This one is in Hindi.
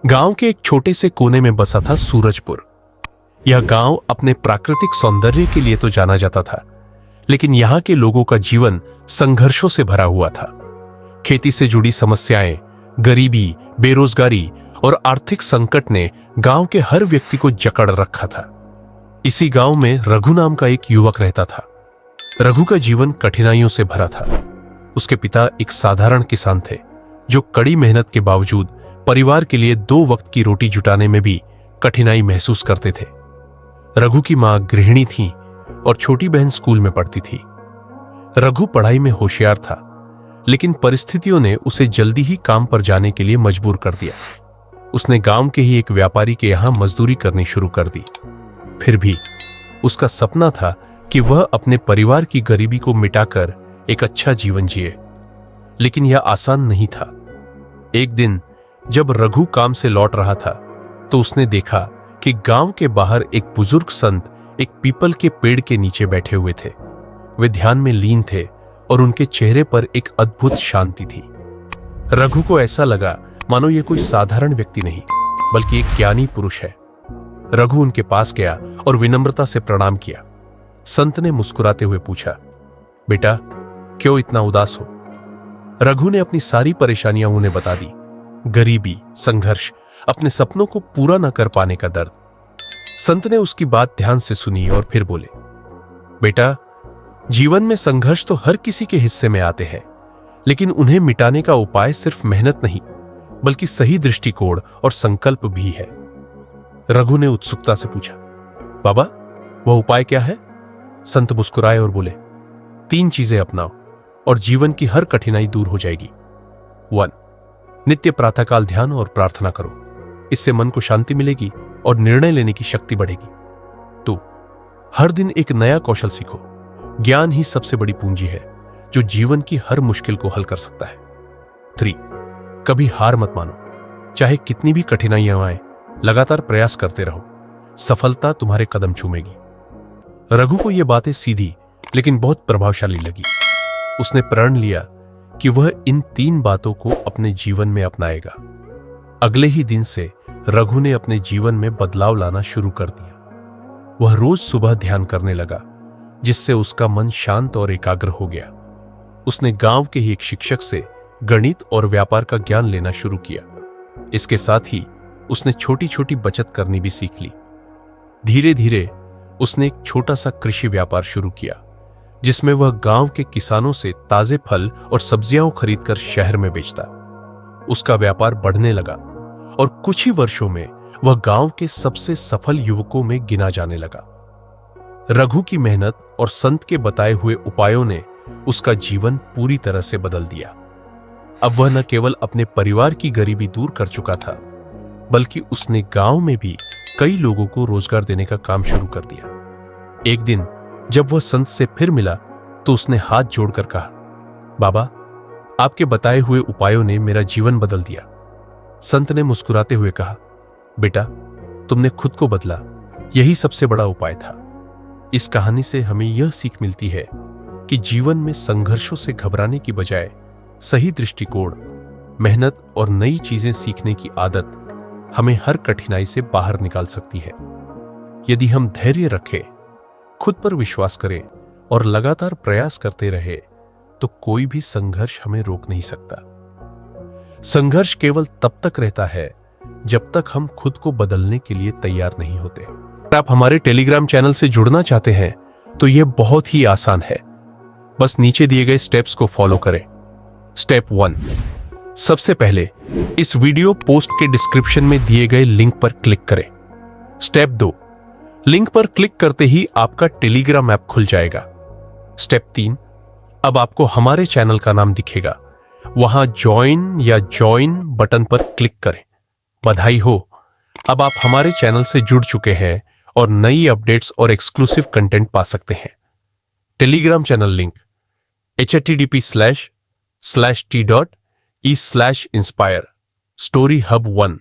गांव के एक छोटे से कोने में बसा था सूरजपुर। यह गांव अपने प्राकृतिक सौंदर्य के लिए तो जाना जाता था, लेकिन यहां के लोगों का जीवन संघर्षों से भरा हुआ था। खेती से जुड़ी समस्याएं, गरीबी, बेरोजगारी और आर्थिक संकट ने गांव के हर व्यक्ति को जकड़ रखा था। इसी गांव में रघु नाम का एक युवक रहता था। रघु का जीवन कठिनाइयों से भरा था। उसके पिता एक साधारण किसान थे, जो कड़ी मेहनत के बावजूद परिवार के लिए 2 वक्त की रोटी जुटाने में भी कठिनाई महसूस करते थे। रघु की मां गृहिणी थी और छोटी बहन स्कूल में पढ़ती थी। रघु पढ़ाई में होशियार था, लेकिन परिस्थितियों ने उसे जल्दी ही काम पर जाने के लिए मजबूर कर दिया। उसने गांव के ही एक व्यापारी के यहां मजदूरी करनी शुरू कर दी। फिर भी उसका सपना था कि वह अपने परिवार की गरीबी को मिटाकर एक अच्छा जीवन जिए, लेकिन यह आसान नहीं था। एक दिन जब रघु काम से लौट रहा था, तो उसने देखा कि गांव के बाहर एक बुजुर्ग संत एक पीपल के पेड़ के नीचे बैठे हुए थे। वे ध्यान में लीन थे और उनके चेहरे पर एक अद्भुत शांति थी। रघु को ऐसा लगा मानो यह कोई साधारण व्यक्ति नहीं, बल्कि एक ज्ञानी पुरुष है। रघु उनके पास गया और विनम्रता से प्रणाम किया। संत ने मुस्कुराते हुए पूछा, बेटा, क्यों इतना उदास हो? रघु ने अपनी सारी परेशानियां उन्हें बता दी। गरीबी, संघर्ष, अपने सपनों को पूरा न कर पाने का दर्द। संत ने उसकी बात ध्यान से सुनी और फिर बोले, बेटा, जीवन में संघर्ष तो हर किसी के हिस्से में आते हैं, लेकिन उन्हें मिटाने का उपाय सिर्फ मेहनत नहीं, बल्कि सही दृष्टिकोण और संकल्प भी है। रघु ने उत्सुकता से पूछा, बाबा, वह उपाय क्या है? संत मुस्कुराए और बोले, 3 चीजें अपनाओ और जीवन की हर कठिनाई दूर हो जाएगी। 1. नित्य प्रातःकाल ध्यान और प्रार्थना करो। इससे मन को शांति मिलेगी और निर्णय लेने की शक्ति बढ़ेगी। 2. हर दिन एक नया कौशल सीखो। ज्ञान ही सबसे बड़ी पूंजी है, जो जीवन की हर मुश्किल को हल कर सकता है। 3. कभी हार मत मानो। चाहे कितनी भी कठिनाइयां आए, लगातार प्रयास करते रहो। सफलता तुम्हारे कदम चूमेगी। रघु को यह बातें सीधी लेकिन बहुत प्रभावशाली लगी। उसने प्रण लिया कि वह इन 3 बातों को अपने जीवन में अपनाएगा। अगले ही दिन से रघु ने अपने जीवन में बदलाव लाना शुरू कर दिया। वह रोज सुबह ध्यान करने लगा, जिससे उसका मन शांत और एकाग्र हो गया। उसने गांव के ही एक शिक्षक से गणित और व्यापार का ज्ञान लेना शुरू किया। इसके साथ ही उसने छोटी छोटी बचत करनी भी सीख ली। धीरे धीरे उसने एक छोटा सा कृषि व्यापार शुरू किया, जिसमें वह गांव के किसानों से ताजे फल और सब्जियां खरीदकर शहर में बेचता। उसका व्यापार बढ़ने लगा और कुछ ही वर्षों में वह गांव के सबसे सफल युवकों में गिना जाने लगा। रघु की मेहनत और संत के बताए हुए उपायों ने उसका जीवन पूरी तरह से बदल दिया। अब वह न केवल अपने परिवार की गरीबी दूर कर चुका था, बल्कि उसने गांव में भी कई लोगों को रोजगार देने का काम शुरू कर दिया। एक दिन जब वह संत से फिर मिला, तो उसने हाथ जोड़कर कहा, बाबा, आपके बताए हुए उपायों ने मेरा जीवन बदल दिया। संत ने मुस्कुराते हुए कहा, बेटा, तुमने खुद को बदला, यही सबसे बड़ा उपाय था। इस कहानी से हमें यह सीख मिलती है कि जीवन में संघर्षों से घबराने की बजाय सही दृष्टिकोण, मेहनत और नई चीजें सीखने की आदत हमें हर कठिनाई से बाहर निकाल सकती है। यदि हम धैर्य रखें, खुद पर विश्वास करें और लगातार प्रयास करते रहे, तो कोई भी संघर्ष हमें रोक नहीं सकता। संघर्ष केवल तब तक रहता है जब तक हम खुद को बदलने के लिए तैयार नहीं होते। अगर आप हमारे टेलीग्राम चैनल से जुड़ना चाहते हैं, तो यह बहुत ही आसान है। बस नीचे दिए गए स्टेप्स को फॉलो करें। स्टेप 1, सबसे पहले इस वीडियो पोस्ट के डिस्क्रिप्शन में दिए गए लिंक पर क्लिक करें। स्टेप 2, लिंक पर क्लिक करते ही आपका टेलीग्राम ऐप खुल जाएगा। स्टेप 3, अब आपको हमारे चैनल का नाम दिखेगा, वहां ज्वाइन या जॉइन बटन पर क्लिक करें। बधाई हो, अब आप हमारे चैनल से जुड़ चुके हैं और नई अपडेट्स और एक्सक्लूसिव कंटेंट पा सकते हैं। Telegram channel link http://t.e/inspire story hub 1